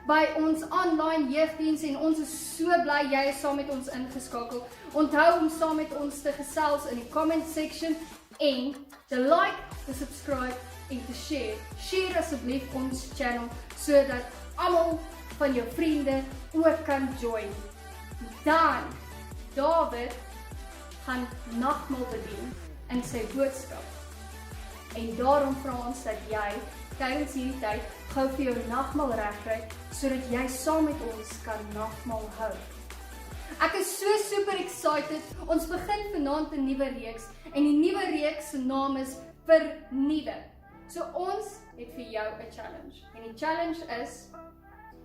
by ons online jeugdiens en ons is so bly jy is saam met ons ingeskakel. Onthou om saam met ons te gesels in die comment section en te like, te subscribe en te share. Share asseblief ons channel sodat almal van jou vriende ook kan join. Dan David gaan nagmaal bedien in sy boodskap. En daarom vra ons dat jy tydens hierdie tyd gou vir jou nagmaal regkry sodat jy saam met ons kan nagmaal hou. Ek is so super excited. Ons begin vanaand 'n nuwe reeks en die nuwe reeks se naam is Vernuwe. So ons het vir jou 'n challenge. En die challenge is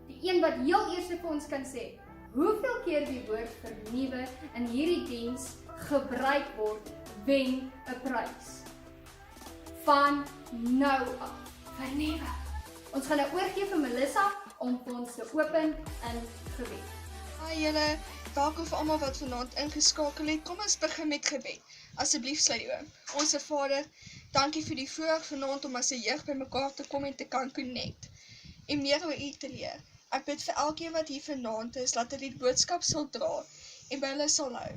die een wat heel eers vir ons kan sê, hoeveel keer die woord vernuwe in hierdie diens gebruik word, wen 'n prys. Van nou af. Vernuwe. Ons gaan nou oorgee vir Melissa om vir ons te open in gebed. Hi julle, welkom vir almal wat vanaand ingeskakel het. Kom ons begin met gebed. Asseblief sluit die oë. Onse Vader, dankie vir die voorreg vanaand om as 'n jeug bymekaar te kom en te kan connect. En meer oor U te leer. Ek bid vir elkeen wat hier vanaand is, dat hulle die boodskap sal dra en by hulle sal hou.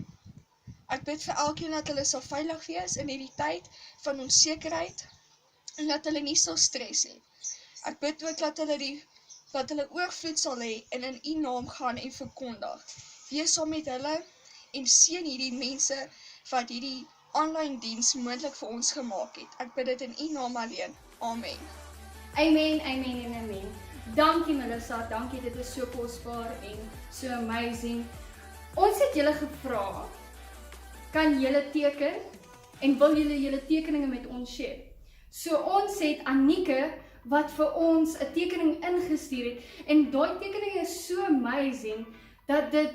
Ek bid vir elkeen dat hulle sal veilig wees in hierdie tyd van onsekerheid en dat hulle nie sal stres nie. Ek bid ook dat hulle oorvloed sal hê en in U naam gaan en verkondig. Wees saam met hulle en seën hierdie mense wat hierdie online diens moontlik vir ons gemaak het. Ek bid dit in U naam alleen. Amen. Amen, amen en amen. Dankie Melissa, dankie, dit is so kosbaar en so amazing. Ons het julle gevra, kan julle teken en wil julle tekeninge met ons share? So ons het Anike wat vir ons 'n tekening ingestuur het en daai tekening is so amazing dat dit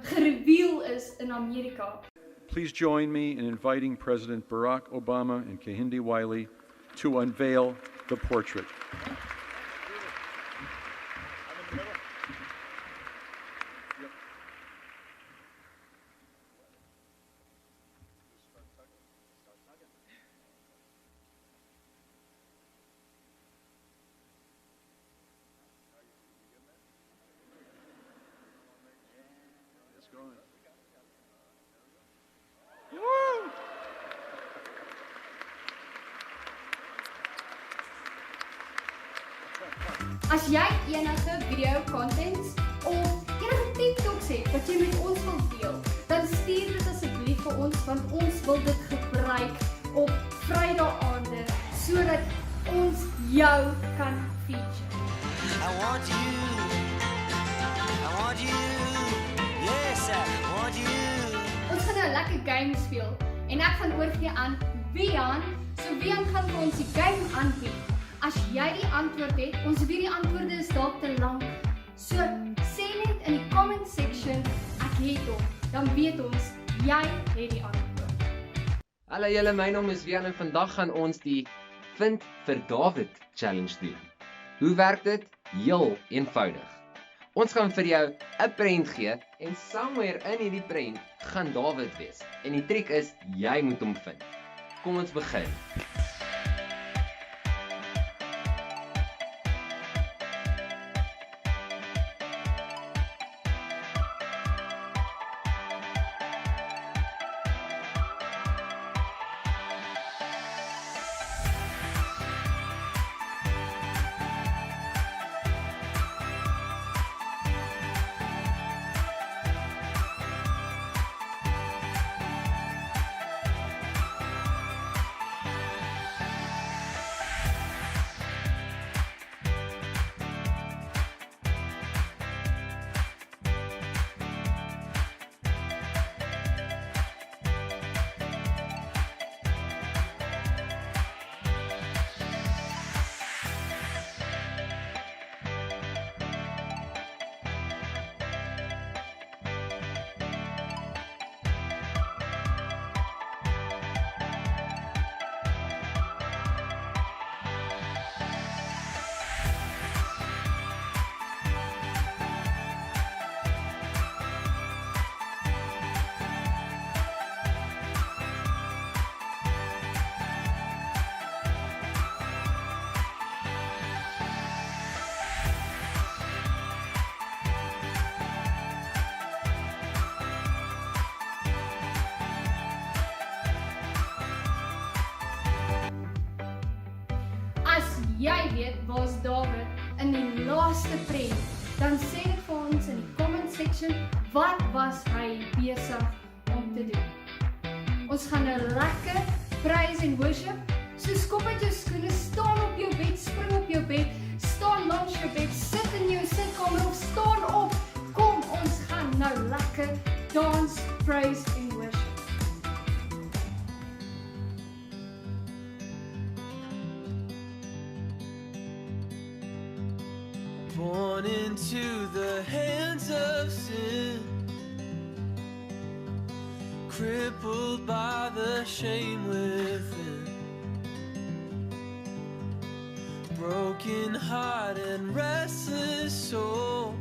gereveal is in Amerika. Please join me in inviting President Barack Obama and Kehinde Wiley to unveil the portrait. As jy enige video contents of enige TikToks het wat jy met ons wil deel, dan stuur dit asseblief vir ons want ons wil dit gebruik op Vrydae-aande sodat ons jou kan feature. I want you, yes I want you. Ons gaan nou 'n lekker game speel en ek gaan oorgee aan Wian. So Wian gaan vir ons die game aanbied. As jy die antwoord het, ons weet die antwoorde is dalk te lank. So sê net in die comment section, ek het hom. Dan weet ons, jy het die antwoord. Hallo julle, my naam is Wian en vandag gaan ons die Vind vir David challenge doen. Hoe werk dit? Heel eenvoudig. Ons gaan vir jou 'n prent gee en somewhere in hierdie prent gaan David wees. En die triek is, jy moet hom vind. Kom ons begin. jy weet waar's Dawid in die laaste prent, dan sê dit vir ons in die comment section, wat was hy besig om te doen. Ons gaan nou lekker praise en worship, so skop uit jou skoene, staan op jou bed, spring op jou bed, staan langs jou bed, sit in jou sitkamer of staan op, kom ons gaan nou lekker dans, praise en worship. Born into the hands of sin, crippled by the shame within, broken heart and restless soul.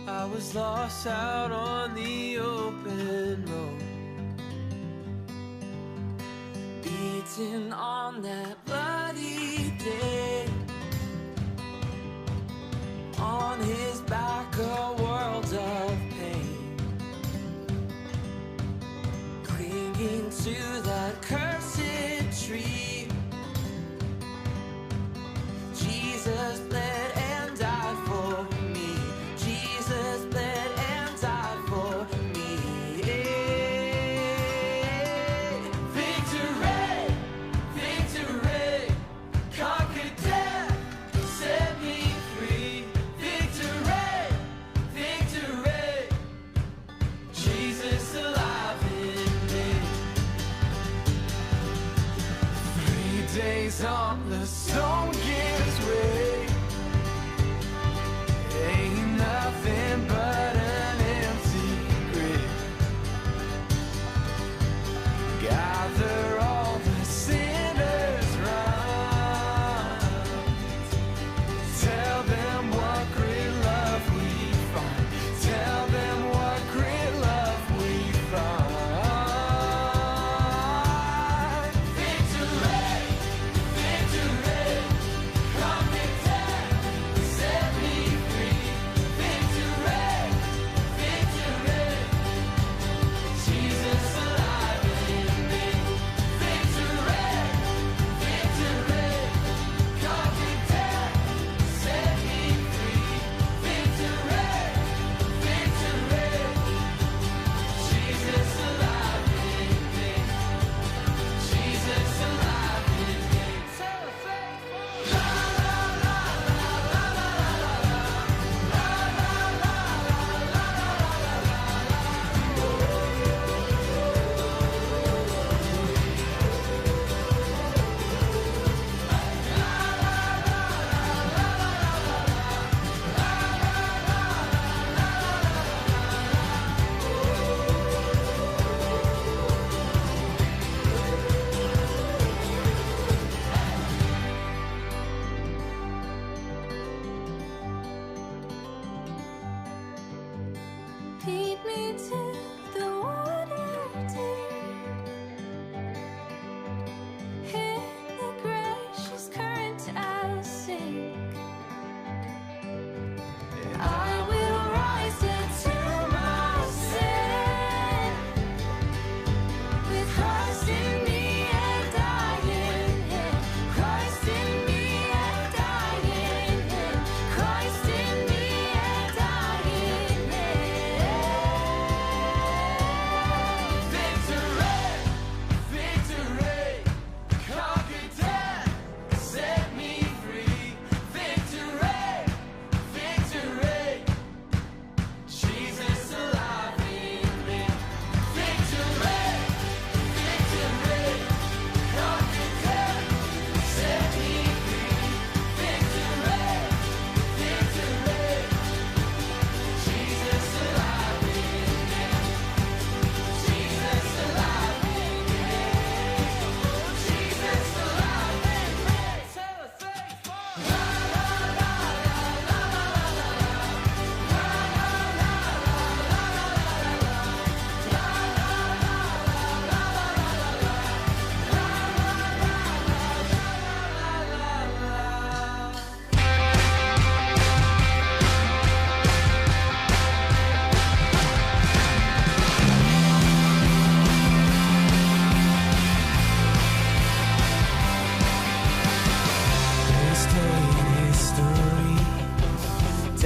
I was lost out on the open road, beaten on that bloody day. On his back a world of pain, clinging to that cursed tree. Jesus bled and died for me. Jesus bled and died for me. Victory, victory, conquered death, set me free. Victory, victory, Jesus alive in me. 3 days on the stone gives way. Ain't nothing but an empty grave. Gather all the sinners round. Tell them what great love we find. Tell them what great love we find. Victory, victory,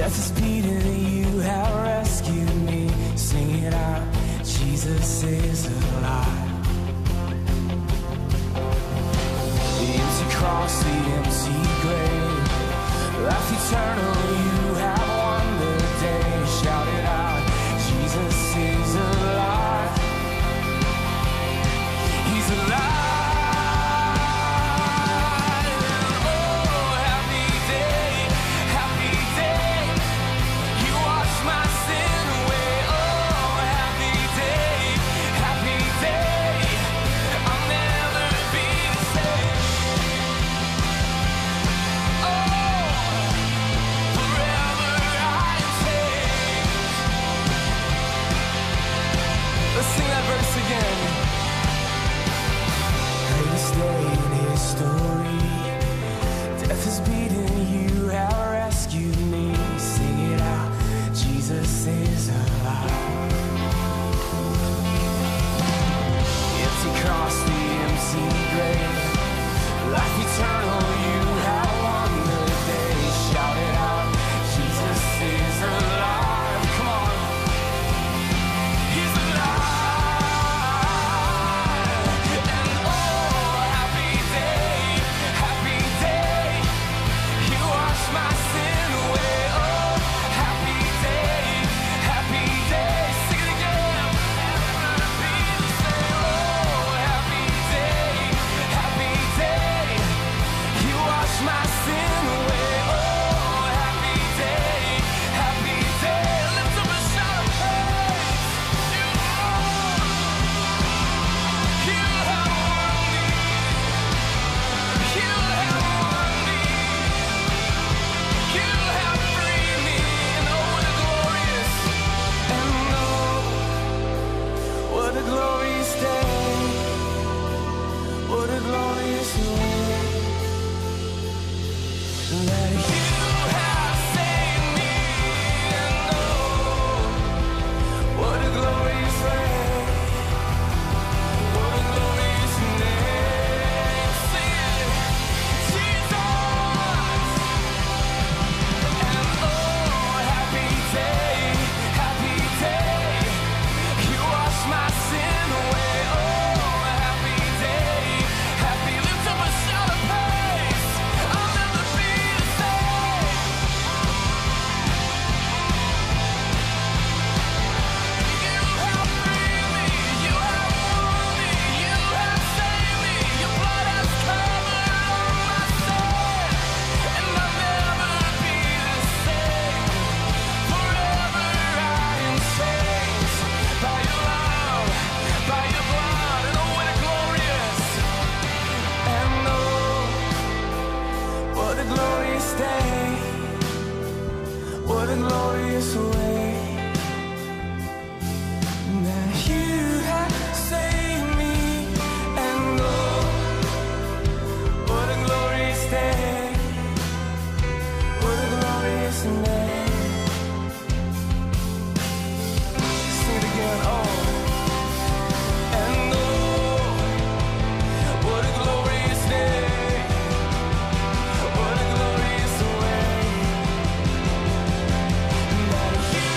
Death is beating, you have rescued me. Sing it out, Jesus is alive. The empty cross, the empty grave, life eternal, you have won the day. Shout it out, Jesus is alive. He's alive. Greatest day in history. Death is beating, you have rescued me. Sing it out, Jesus is alive. Empty cross, the empty grave, life eternal, you have won the day. Shout it out, Jesus is alive. Come on, He's alive. What a glorious day, what a glorious way, that you have saved me, and oh, what a glorious way, what a glorious name. Sing it, Jesus, and oh, happy day, happy day. You wash my sin away, oh, happy day, happy, lift up a shout of praise, I'll never be the same. You have freed me, you have won me, you have saved me, your blood has covered all my sin, and I'll never be the same. Forever I am changed by your love, by your blood, and oh, what a glorious, and oh, what a glorious day, what a glorious way, that you have saved me, and oh, what a glorious day, what a glorious name. Sing it again, oh. And oh, what a glorious day, what a glorious way, that you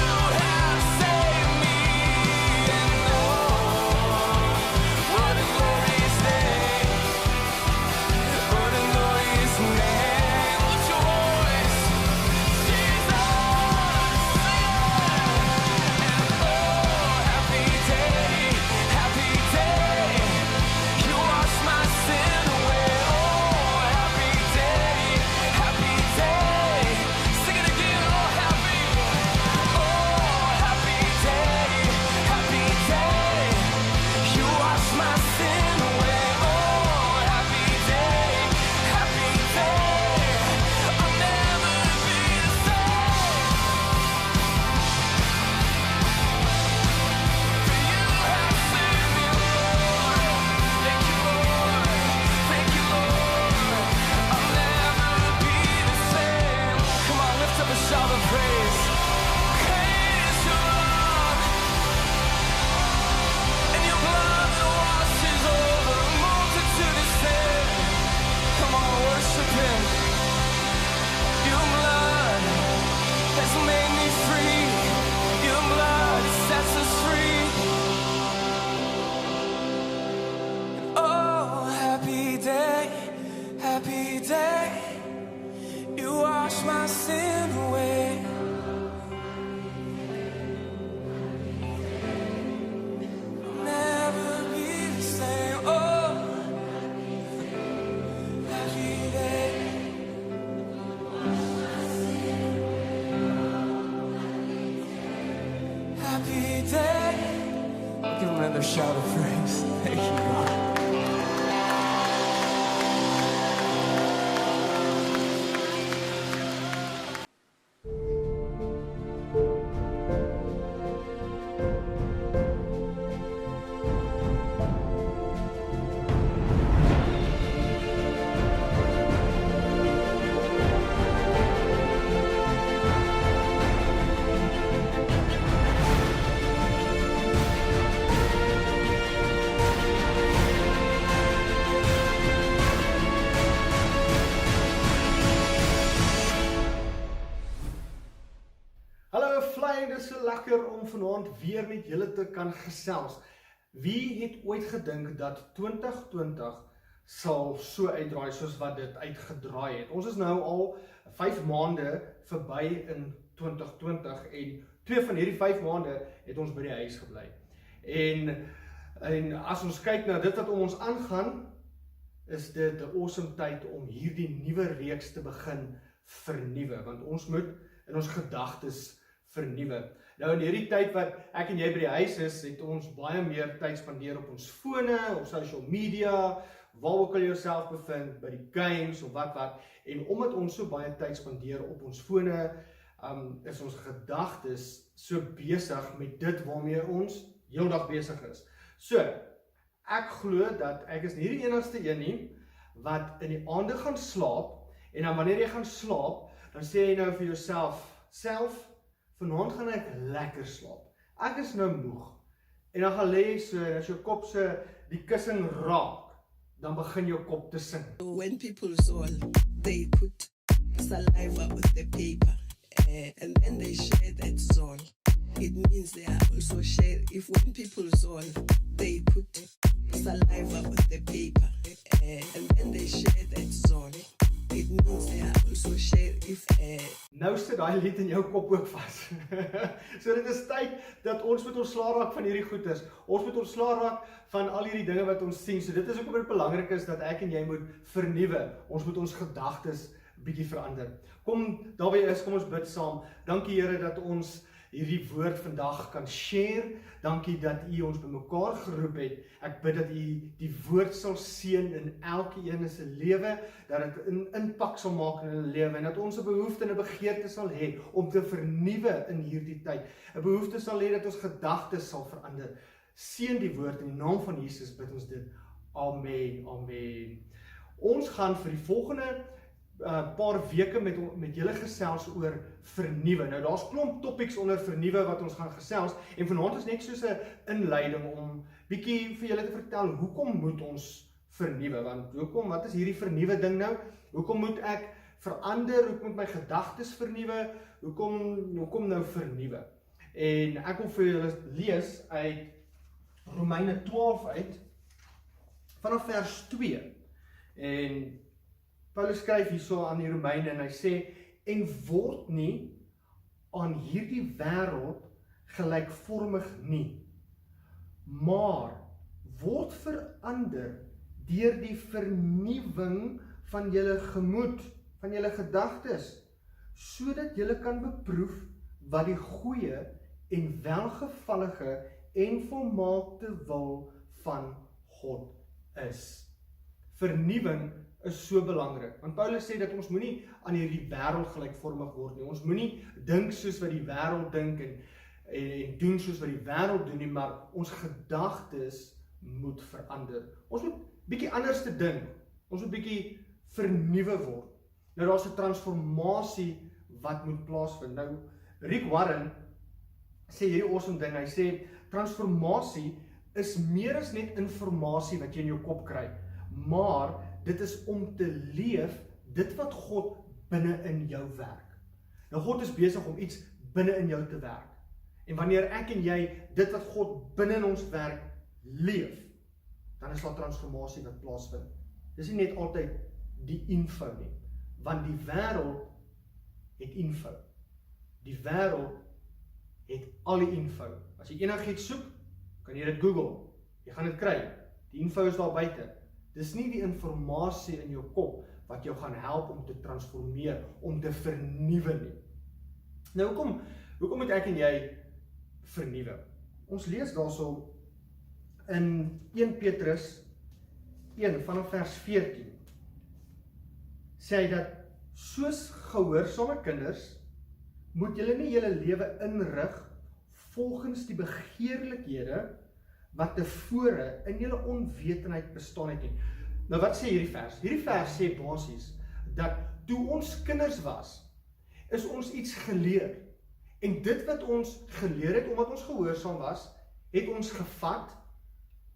another shout of praise. Thank you, God. Hallo Fly, dit is so lekker om vanaand weer met julle te kan gesels. Wie het ooit gedink dat 2020 sal so uitdraai soos wat dit uitgedraai het? Ons is nou al 5 maande verby in 2020 en 2 van hierdie 5 maande het ons by die huis gebly. En as ons kyk na dit wat om ons aangaan, is dit 'n awesome tyd om hierdie nuwe reeks te begin vernuwe, want ons moet in ons gedagtes vernuwe. Nou in hierdie tyd wat ek en jy by die huis is, het ons baie meer tyd spandeer op ons fone, op social media, waar ook al jouself bevind, by die games of wat. En omdat ons so baie tyd spandeer op ons fone, is ons gedagtes so besig met dit waarmee ons heeldag besig is. So, ek glo dat ek is nie die enigste een nie wat in die aande gaan slaap, en dan wanneer jy gaan slaap, dan sê jy nou vir jouself, vanaand gaan ek lekker slaap. Ek is nou moeg. En dan gaan lê jy so, en as jou kop so die kussing raak, dan begin jou kop te sing. When people saw, they put saliva on the paper and then they share that soul. It means they are also share. If when people saw, they put saliva on the paper and then they share that soul. It means they are also share. If Nou sit daai lied in jou kop ook vas. So dit is tyd dat ons moet ontslae raak van hierdie goeders. Ons moet ontslae raak van al hierdie dinge wat ons sien. So dit is ook baie belangrik is dat ek en jy moet vernuwe. Ons moet ons gedagtes bietjie verander. Kom, daarby is, kom ons bid saam. Dankie Here dat ons hierdie woord vandag kan share. Dankie dat U ons bymekaar geroep het. Ek bid dat U die woord sal seën in elkeen se lewe, dat dit 'n impak sal maak in hulle lewe en dat ons 'n behoefte en 'n begeerte sal hê om te vernuwe in hierdie tyd. 'n Behoefte sal hê dat ons gedagtes sal verander. Seën die woord in die naam van Jesus bid ons dit. Amen. Amen. Ons gaan vir die volgende paar weke met julle gesels oor vernuwe. Nou daar's klomp topics onder vernuwe wat ons gaan gesels en vanaand is net soos 'n inleiding om bietjie vir julle te vertel hoekom moet ons vernuwe, want wat is hierdie vernuwe ding nou? Hoekom moet ek verander? Hoekom moet my gedagtes vernuwe? Hoekom nou vernuwe? En ek wil vir julle lees uit Romeine 12 uit vanaf vers 2. En Paulus skryf hierso aan die Romeine en hy sê, en word nie aan hierdie wêreld gelykvormig nie, maar word verander deur die vernuwing van julle gemoed, van julle gedagtes, sodat julle kan beproef wat die goeie en welgevallige en volmaakte wil van God is. Vernuwing is so belangrik, want Paulus sê dat ons moenie aan hierdie wêreld gelykvormig word nie. Ons moenie dink soos wat die wêreld dink en doen soos wat die wêreld doen nie, maar ons gedagtes moet verander. Ons moet bietjie anders te dink. Ons moet bietjie vernuwe word. Nou daar's 'n transformasie wat moet plaasvind. Nou Rick Warren sê hierdie awesome ding. Hy sê transformasie is meer as net inligting wat jy in jou kop kry, maar dit is om te leef dit wat God binne in jou werk. Nou God is besig om iets binne in jou te werk. En wanneer ek en jy dit wat God binne in ons werk leef, dan is daar transformasie wat plaasvind. Dis nie net altyd die info nie, want die wêreld het info. Die wêreld het al die info. As jy enigiets soek, kan jy dit Google. Jy gaan dit kry. Die info is daar buite. Dis nie die inligting in jou kop wat jou gaan help om te transformeer, om te vernuwe nie. Nou hoekom moet ek en jy vernuwe? Ons lees daarso in 1 Petrus 1 vanaf vers 14 sê hy dat soos gehoorsame kinders moet julle nie julle lewe inrig volgens die begeerlikhede wat tevore in julle onwetendheid bestaan het nie. Nou wat sê hierdie vers? Hierdie vers sê basies dat toe ons kinders was, is ons iets geleer. En dit wat ons geleer het, omdat ons gehoorsaam was, het ons gevat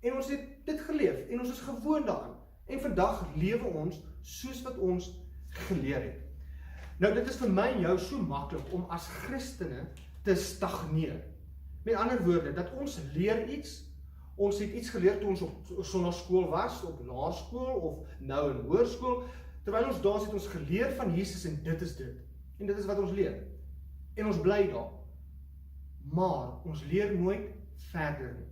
en ons het dit geleef en ons is gewoon daaraan. En vandag lewe ons soos wat ons geleer het. Nou dit is vir my en jou so maklik om as Christene te stagneer. Met ander woorde, dat ons leer iets, ons het iets geleer toe ons op sonnaarskool was, op laerskool of nou in hoërskool, terwyl ons daar het ons geleer van Jesus en dit is dit. En dit is wat ons leer. En ons bly daar. Maar ons leer nooit verder nie.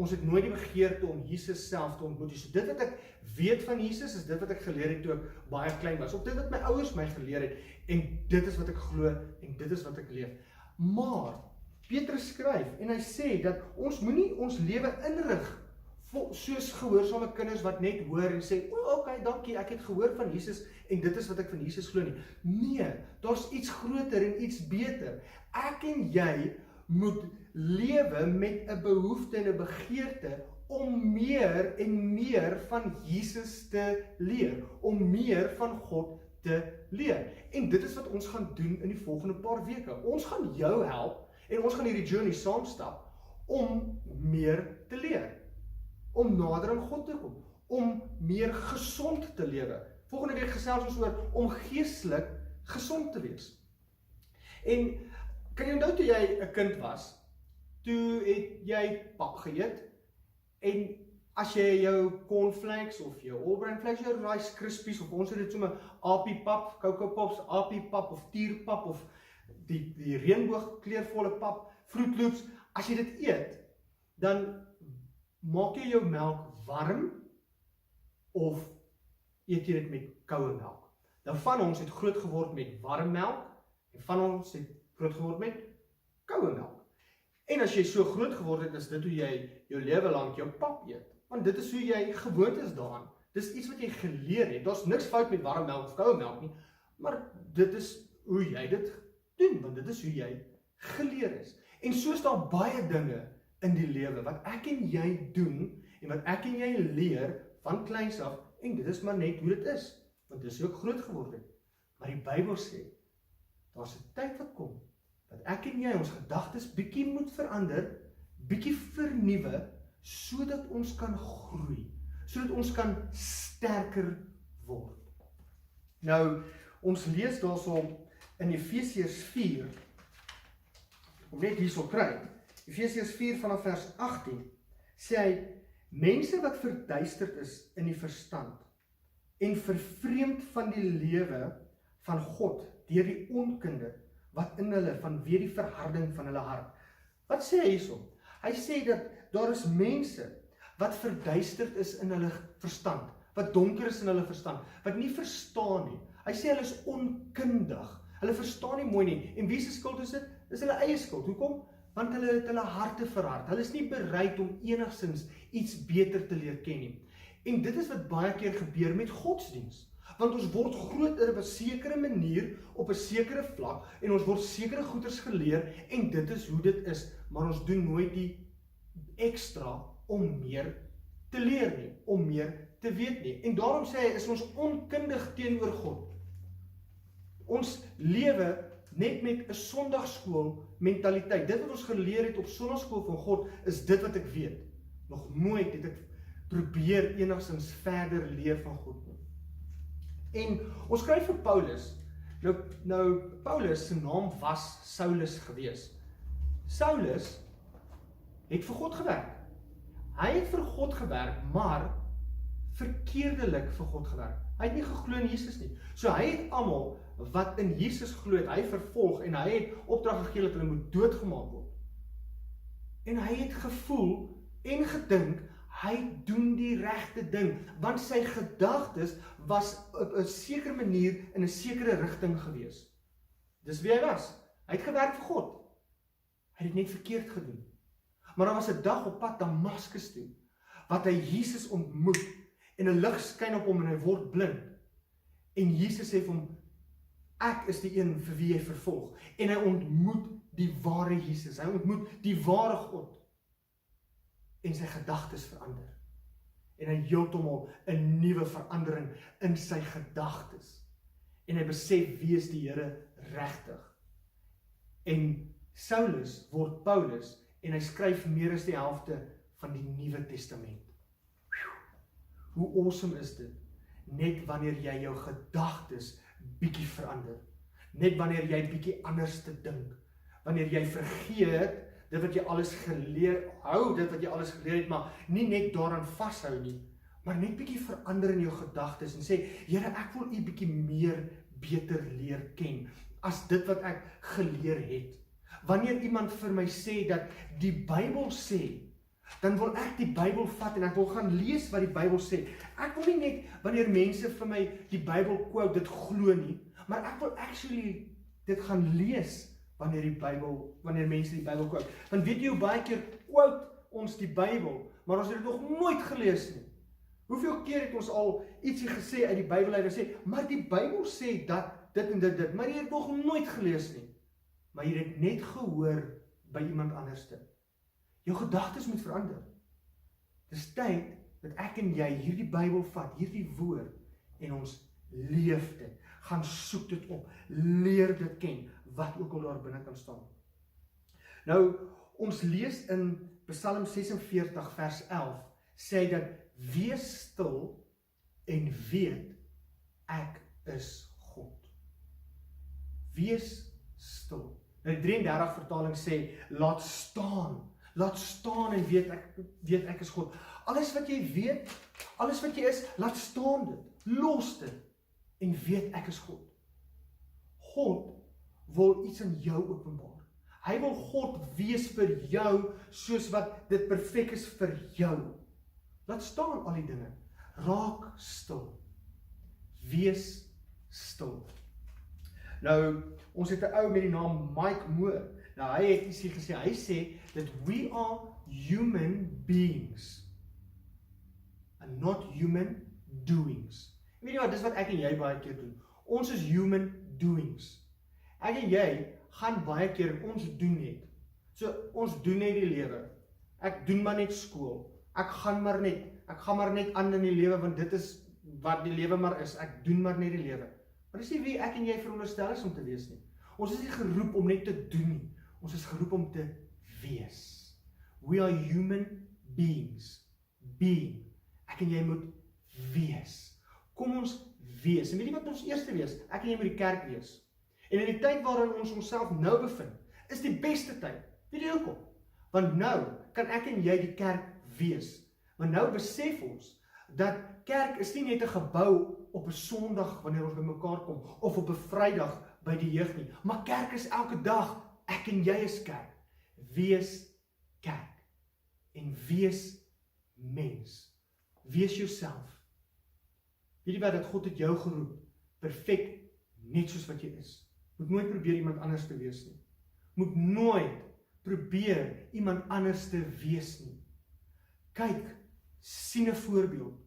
Ons het nooit die begeerte om Jesus self te ontmoet. So dit wat ek weet van Jesus, is dit wat ek geleer het toe ek baie klein was. Of dit wat my ouers my geleer het, en dit is wat ek glo, en dit is wat ek leef. Maar, Petrus skryf, en hy sê dat ons moenie ons lewe inrig, soos gehoorsame kinders wat net hoor en sê, okay, dankie, ek het gehoor van Jesus, en dit is wat ek van Jesus glo nie. Nee, daar's iets groter en iets beter. Ek en jy moet lewe met 'n behoefte en 'n begeerte om meer en meer van Jesus te leer, om meer van God te leer. En dit is wat ons gaan doen in die volgende paar weke. Ons gaan jou help en ons gaan hierdie journey saamstap om meer te leer, om nader aan God te kom, om meer gesond te lewe. Volgende week gesels ons oor om geestelik gesond te wees. En kan jy onthou toe jy 'n kind was, toe het jy pap geëet, en as jy jou cornflakes of jou All-Bran flakes, jou Rice Krispies, of ons het dit sommer apiepap, Cocoa Pops, apiepap of tierpap, of die reënboogkleurvolle pap, Fruit Loops, as jy dit eet, dan maak jy jou melk warm, of eet jy dit met koue melk. Nou van ons het groot geword met warm melk, en van ons het groot geword met koue melk. En as jy so groot geword het, is dit hoe jy jou lewe lank jou pap eet. Want dit is hoe jy gewoond is daaraan. Dis iets wat jy geleer het. Daar's niks fout met warm melk of koue melk nie, maar dit is hoe jy dit doen, want dit is hoe jy geleer is. En so is daar baie dinge in die lewe wat ek en jy doen, en wat ek en jy leer van kleins af, en dit is maar net hoe dit is, want dit is ook groot geword het. Maar die Bybel sê, daar's 'n tyd wat kom, dat ek en jy ons gedagtes bietjie moet verander, bietjie vernuwe, sodat ons kan groei, sodat ons kan sterker word. Nou, ons lees daarso in Efesiërs 4, om net hierso kry, Efesiërs 4 vanaf vers 18, sê hy, mense wat verduisterd is in die verstand, en vervreemd van die lewe van God, deur die onkunde, wat in hulle, vanweë die verharding van hulle hart. Wat sê hy hierso? Hy sê dat daar is mense wat verduisterd is in hulle verstand, wat donker is in hulle verstand, wat nie verstaan nie. Hy sê hulle is onkundig, hulle verstaan nie mooi nie. En wie se skuld is dit? Dis hulle eie skuld. Hoekom? Want hulle het hulle harte verhard. Hulle is nie bereid om enigstens iets beter te leer ken nie. En dit is wat baie keer gebeur met godsdiens. Want ons word groot in 'n sekere manier, op 'n sekere vlak, en ons word sekere goeders geleer, en dit is hoe dit is, maar ons doen nooit die ekstra om meer te leer nie, om meer te weet nie. En daarom sê hy, is ons onkundig teenoor God. Ons lewe net met 'n sondagskool mentaliteit. Dit wat ons geleer het op sondagskool van God, is dit wat ek weet. Nog nooit het ek probeer enigstens verder leer van God nie. En ons skryf vir Paulus, nou Paulus se naam was Saulus gewees. Saulus het vir God gewerk. Hy het vir God gewerk, maar verkeerdelik vir God gewerk. Hy het nie geglo in Jesus nie. So hy het almal wat in Jesus glo het, hy vervolg, en hy het opdrag gegee dat hulle moet doodgemaak word. En hy het gevoel en gedink, hy doen die regte ding, want sy gedagtes was op 'n sekere manier in 'n sekere rigting gewees. Dis wie hy was. Hy het gewerk vir God. Hy het net verkeerd gedoen. Maar daar was 'n dag op pad Damaskus toe, wat hy Jesus ontmoet, en 'n lig skyn op hom en hy word blind. En Jesus sê vir hom, ek is die een vir wie jy vervolg. En hy ontmoet die ware Jesus, hy ontmoet die ware God. En sy gedagtes verander. En hy heeltemal 'n nuwe verandering in sy gedagtes. En hy besef wie is die Here regtig. En Saulus word Paulus en hy skryf meer as die helfte van die Nuwe Testament. Hoe awesome is dit? Net wanneer jy jou gedagtes bietjie verander. Net wanneer jy bietjie anders te dink. Wanneer jy vergeet dit wat jy alles geleer, hou dit wat jy alles geleer het, maar nie net daaraan vashou nie, maar net bietjie verander in jou gedagtes en sê, Here, ek wil U bietjie meer beter leer ken as dit wat ek geleer het. Wanneer iemand vir my sê dat die Bybel sê, dan wil ek die Bybel vat en ek wil gaan lees wat die Bybel sê. Ek wil nie net wanneer mense vir my die Bybel quote dit glo nie, maar ek wil actually dit gaan lees wanneer mense die Bybel quote. Want weet jy hoe baie keer quote ons die Bybel, maar ons het dit nog nooit gelees nie. Hoeveel keer het ons al ietsie gesê uit die Bybel uit en sê, maar die Bybel sê dat dit en dit, maar jy het nog nooit gelees nie. Maar jy het net gehoor by iemand anderste. Jou gedagtes moet verander. Dis tyd dat ek en jy hierdie Bybel vat, hierdie woord, en ons leef dit. Gaan soek dit op, leer dit ken, wat ook al daar binne kan staan. Nou, ons lees in Psalm 46 vers 11, sê dat, wees stil en weet, ek is God. Wees stil. Nou die 33 vertaling sê, laat staan en weet ek is God. Alles wat jy weet, alles wat jy is, laat staan dit, los dit, en weet ek is God. God wil iets in jou openbaar. Hy wil God wees vir jou, soos wat dit perfek is vir jou. Laat staan al die dinge, raak stil, wees stil. Nou, ons het 'n ou met die naam Mike Moore. Nou, hy het ietsie gesê, hy sê that we are human beings and not human doings. Weet jy wat, dis wat ek en jy baie keer doen. Ons is human doings. Ek en jy gaan baie keer, ons doen net. So, ons doen net die lewe. Ek doen maar net skool. Ek gaan maar net aan in die lewe, want dit is wat die lewe maar is. Ek doen maar net die lewe. Maar dis nie wie ek en jy veronderstel is om te wees nie. Ons is nie geroep om net te doen nie. Ons is geroep om te wees. We are human beings. Being. Ek en jy moet wees. Kom ons wees. En weet jy wat ons eerste wees? Ek en jy moet die kerk wees. En in die tyd waarin ons onsself nou bevind, is die beste tyd. Weet jy hoekom? Want nou kan ek en jy die kerk wees. Want nou besef ons dat kerk is nie net 'n gebou op 'n Sondag wanneer ons bymekaar kom, of op 'n Vrydag by die jeug nie, maar kerk is elke dag. Ek en jy is kerk. Wees kerk. En wees mens. Wees jouself. Weet jy wat, dat God het jou geroep, perfek, net soos wat jy is. Moet nooit probeer iemand anders te wees nie. Moet nooit probeer iemand anders te wees nie. Kyk, sien 'n voorbeeld.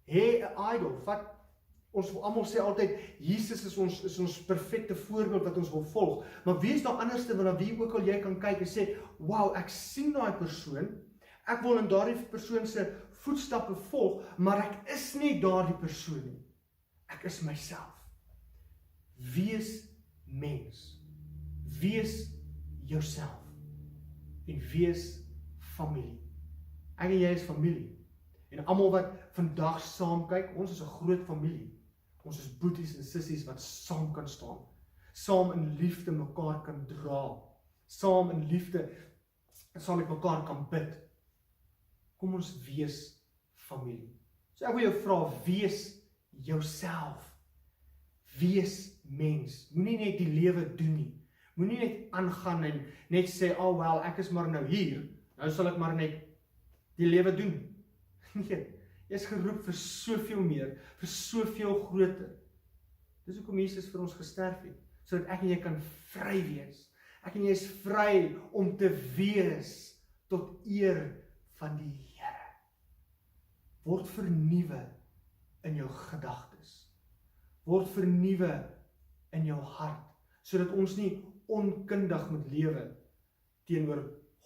Hê 'n idol. Ons almal sê altyd, Jesus is ons perfekte voorbeeld wat ons wil volg. Maar wie is daar anderste wanneer wie ook al jy kan kyk en sê, wow, ek sien daai persoon, ek wil in daardie persoon se voetstappe volg, maar ek is nie daardie persoon nie. Ek is myself. Wees mens. Wees jouself. En wees familie. Ek en jy is familie. En almal wat vandag saam kyk, ons is 'n groot familie. Ons is boeties en sissies wat saam kan staan. Saam in liefde mekaar kan dra. Saam in liefde, saam met mekaar kan bid. Kom ons wees familie. So ek wil jou vra, wees jouself. Wees mens. Moenie net die lewe doen nie. Moenie net aangaan en net sê, oh well, ek is maar nou hier, nou sal ek maar net die lewe doen. Nee, jy is geroep vir soveel meer, vir soveel groter. Dis hoekom Jesus vir ons gesterf het, sodat ek en jy kan vry wees. Ek en jy is vry om te wees tot eer van die Here. word vernuwe in jou gedagtes. Word vernuwe in jou hart, sodat ons nie onkundig moet lewe teenoor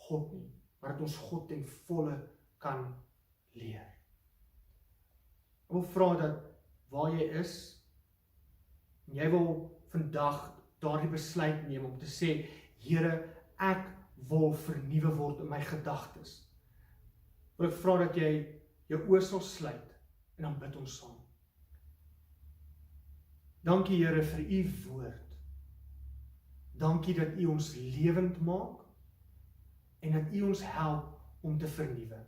God nie, maar dat ons God ten volle kan leer. Ek wil vra dat waar jy is, en jy wil vandag daardie besluit neem om te sê, Here, ek wil vernuwe word in my gedagtes. Wil ek vra dat jy jou oë sal sluit en dan bid ons saam. Dankie Here vir u woord. Dankie dat u ons lewend maak en dat u ons help om te vernuwe.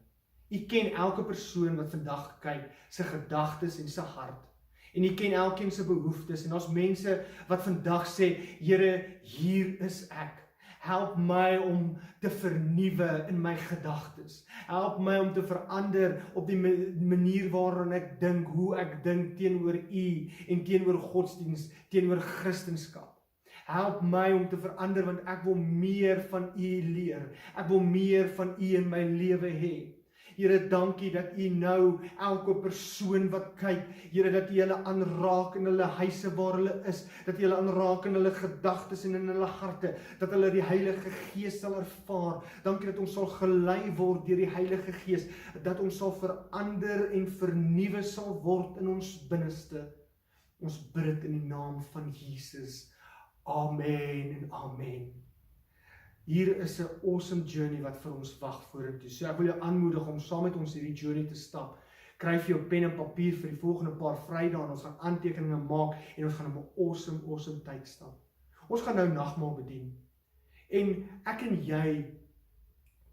U ken elke persoon wat vandag kyk, sy gedagtes en sy hart. En u ken elkeen se behoeftes en daar's mense wat vandag sê, Here, hier is ek. Help my om te vernuwe in my gedagtes. Help my om te verander op die manier waarin ek dink, hoe ek dink teenoor u en teenoor godsdiens, teenoor Christendom. Help my om te verander want ek wil meer van u leer. Ek wil meer van u in my lewe hê. Here, dankie dat u nou elke persoon wat kyk, Here, dat u hulle aanraak in hulle huise waar hulle is, dat u hulle aanraak in hulle gedagtes en in hulle harte, dat hulle die Heilige Gees sal ervaar. Dankie dat ons sal gelei word deur die Heilige Gees, dat ons sal verander en vernuwe sal word in ons binneste. Ons bid dit in die naam van Jesus. Amen en amen. Hier is 'n awesome journey wat vir ons wag vorentoe. So ek wil jou aanmoedig om saam met ons hierdie journey te stap. Kry vir jou pen en papier vir die volgende paar Vrydae en ons gaan aantekeninge maak en ons gaan op 'n awesome tyd stap. Ons gaan nou nagmaal bedien. En ek en jy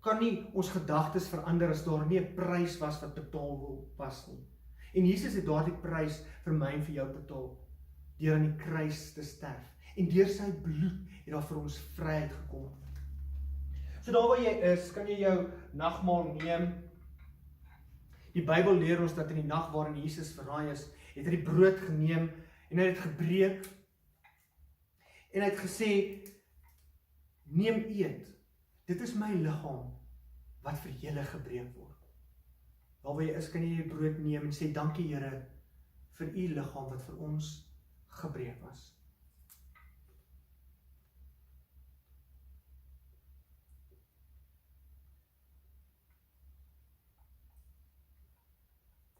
kan nie ons gedagtes verander as daar nie 'n prys was wat betaal was nie. En Jesus het daardie prys vir my en vir jou betaal deur aan die kruis te sterf. En deur sy bloed het daar vir ons vryheid gekom. So daar waar jy is, kan jy jou nagmaal neem. Die Bybel leer ons dat in die nag waarin Jesus verraai is, het hy die brood geneem en hy het gebreek. En hy het gesê, neem eet, dit is my liggaam wat vir julle gebreek word. Daar waar jy is, kan jy die brood neem en sê, dankie Here vir u liggaam wat vir ons gebreek was.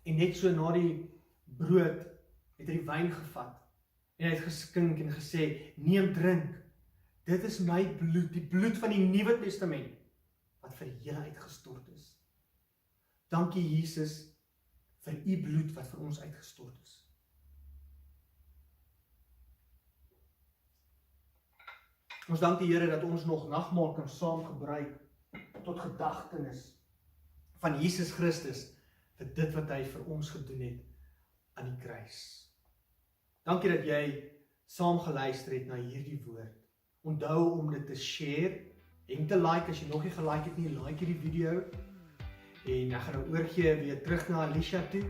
En net so na die brood het hy die wyn gevat en hy het geskink en gesê, neem drink, dit is my bloed, die bloed van die Nuwe Testament, wat vir julle uitgestort is. Dankie Jesus vir u bloed wat vir ons uitgestort is. Ons dank die Here dat ons nog nagmaal kan saam gebruik tot gedagtenis van Jesus Christus, vir dit wat hy vir ons gedoen het aan die kruis. Dankie dat jy saam geluister het na hierdie woord. Onthou om dit te share en te like as jy nog nie gelike het nie, like hierdie video. En ek gaan nou oorgee weer terug na Alicia toe.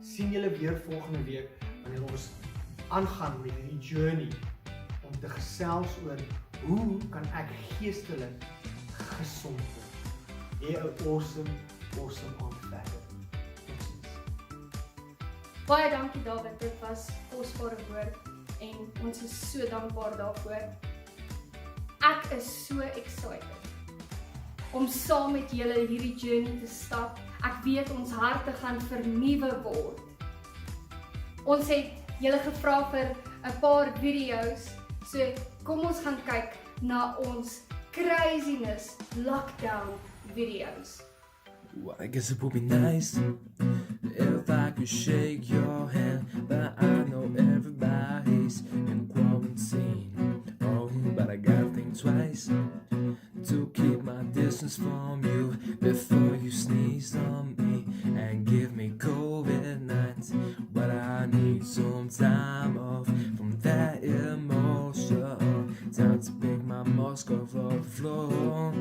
Sien julle weer volgende week wanneer ons aangaan met hierdie journey om te gesels oor hoe kan ek geestelik gesond word. Hê 'n awesome aand verder. Baie dankie David, dit was kosbare woord en ons is so dankbaar daarvoor. Ek is so excited om saam met julle hierdie journey te stap. Ek weet ons harte gaan vernuwe word. Ons het julle gevra vir 'n paar video's, so kom ons gaan kyk na ons craziness lockdown video's. Well, I guess it would be nice if I could shake your hand, but I know everybody's in quarantine. Oh, but I gotta think twice to keep my distance from you before you sneeze on me and give me COVID-19. But I need some time off from that emotion. Time to pick my mask off of the floor.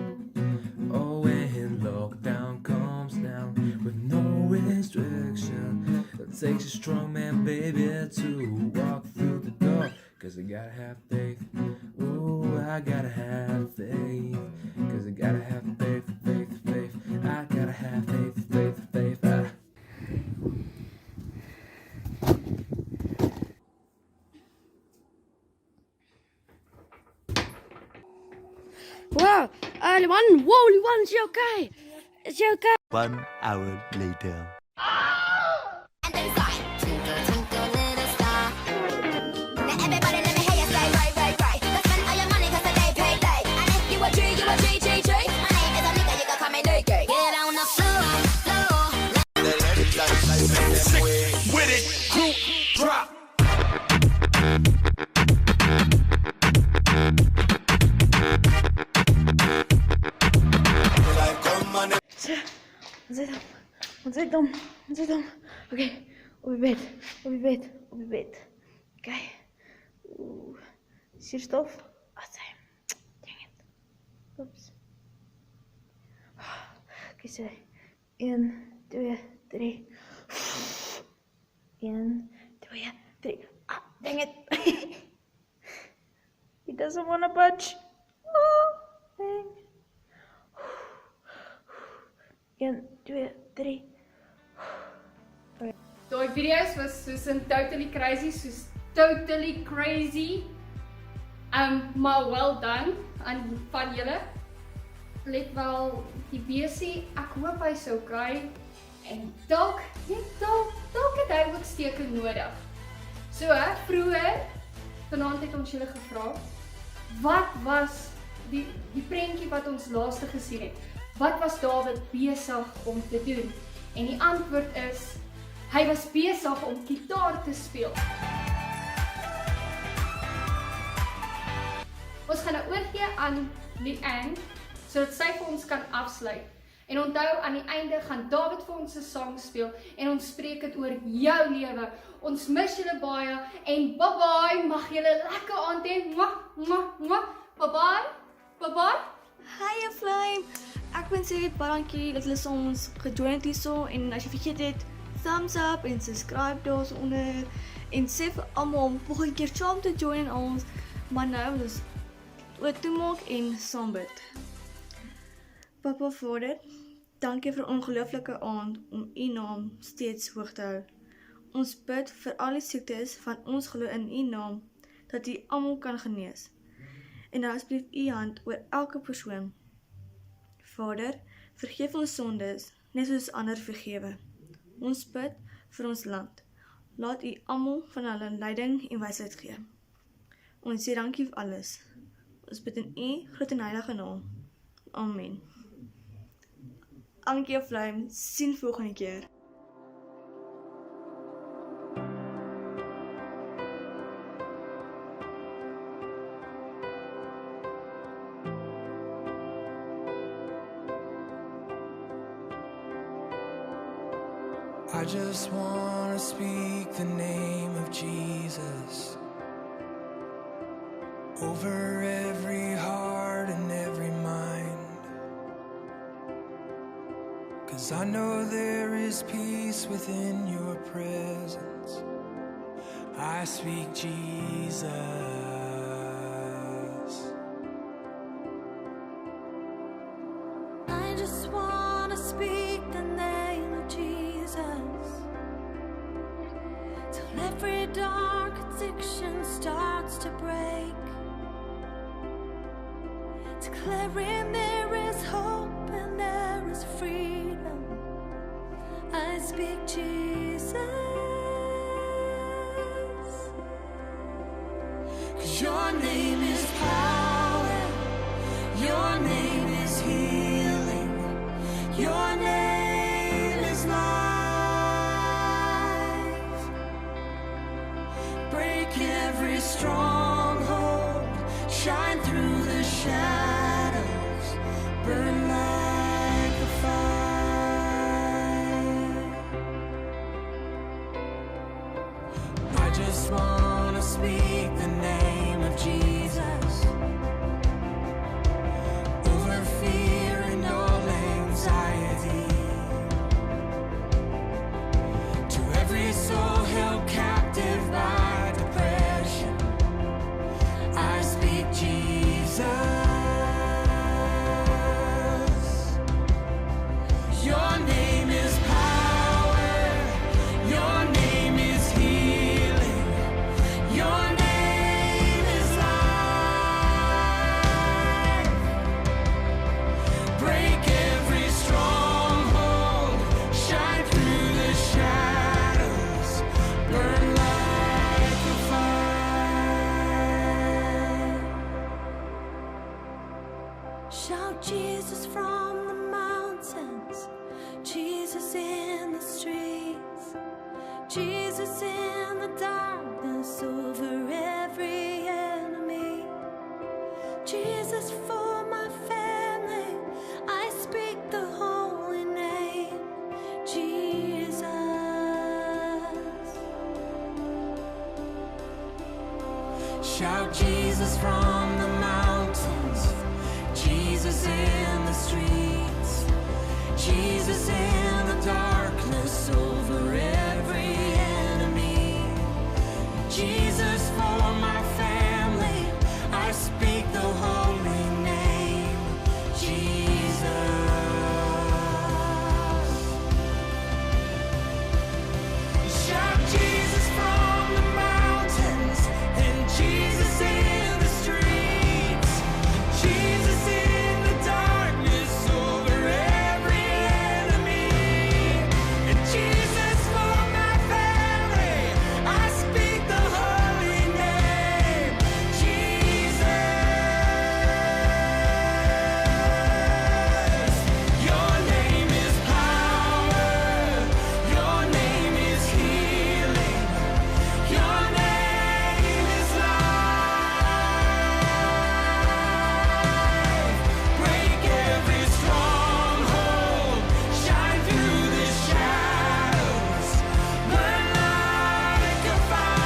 Oh, when lockdown comes down with no restriction, it takes a strong man, baby, to walk through the door. Cause I gotta have faith. Ooh, I gotta have faith. Cause I gotta have faith. I gotta have faith. Wow, Lewan, whoa, Lewan, is you okay? Is you okay? 1 hour later. And then fly. Twinkle, twinkle, little star. Now everybody let me hear you say right, right, right. Let's spend all your money 'cause the day paid late. And if you a G, you a G, G, G. My name is a nigga, you can call me Nigga. Get on the floor, floor. With it, group drop. Ons het hom. Okay, op die bed. Okay. Oeh, suurstof. Asy. Dang it. Oeps. Okay, so 1, 2, 3. 1, 2, 3. Ah, dang it. He doesn't want to budge. Oh, dang. 1, 2, 3. Daai video's was soos in totally crazy. Maar well done aan van julle. Let wel die besie, ek hoop hy's okay. En dalk het hy ook steking nodig. So, vroeër vanaand het ons julle gevra, wat was die prentjie wat ons laaste gesien het? Wat was Dawid besig om te doen? En die antwoord is, hy was besig om gitaar te speel. Ons gaan nou oorgee aan Leanne, sodat sy vir ons kan afsluit. En onthou, aan die einde gaan Dawid vir ons 'n sang speel en ons spreek dit oor jou lewe. Ons mis julle baie en bye-bye, mag julle lekker aand hê. Bye-bye. Bye-bye. Hi Flame. Ek wil sê baie dankie dat julle ons gejoin het hierso en as jy vergeet het, thumbs up en subscribe daaronder en sê vir almal om volgende keer saam te join ons. Maar nou dis oor toe maak en saam bid. Papa Vader, dankie vir 'n ongelooflike aand om u naam steeds hoog te hou. Ons bid vir al die siektes van ons glo in u naam dat u almal kan genees. En nou asseblief u hand oor elke persoon. Vader, vergeef ons sondes, net soos ander vergewe. Ons bid vir ons land. Laat u almal van hulle leiding en wysheid gee. Ons sê dankie vir alles. Ons bid in u groot en heilige naam. Amen. Dankie Flame, sien volgende keer. I just want to speak the name of Jesus over every heart and every mind, 'cause I know there is peace within your presence. I speak Jesus. I just want to speak the name of Jesus till every dark addiction starts to break, declaring there is hope and there is freedom. I speak Jesus, 'cause your name is power, your name is healing, your name is life. Break every stronghold, shine through the shadows, burn like a fire. I just want to speak the name of Jesus over fear and all anxiety, to every soul held captive by depression. I speak Jesus. Shout Jesus from the mountains, Jesus in the streets, Jesus in the darkness over every enemy, Jesus for my family, I speak the holy name, Jesus. Shout Jesus from the mountains, Jesus in the streets, Jesus in the darkness over every enemy, Jesus for my family, I speak the holy name, Jesus. Shout Jesus from the mountains and Jesus in the streets, Jesus in the darkness over every enemy, and Jesus for my family, I speak the holy name, Jesus. Your name is power, your name is healing, your name is life. Break every stronghold, shine through the shadows, burn like a fire.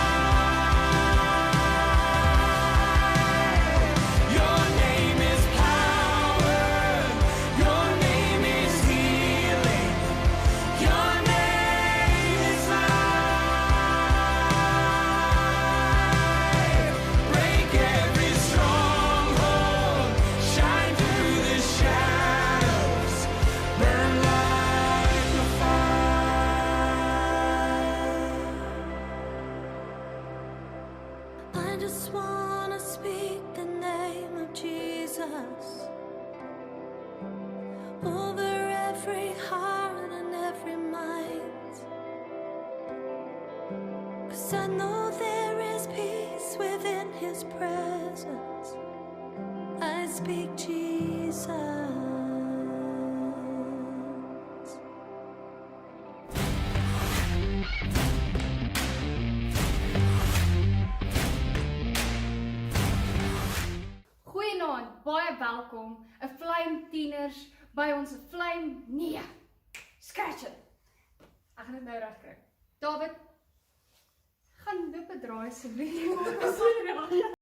Your name is power, your name is healing, your name is life. Break every stronghold, shine through the shadows, burn like a fire. I just wanna speak the name of Jesus over every heart and every mind, 'cause I know there is peace within His presence. I speak Jesus. Goeienaand, baie welkom. 'n Flame tieners by ons Flame. Nee. Scratch it. Ek gaan dit nou reg kry. David, gaan dit bedraai asseblief.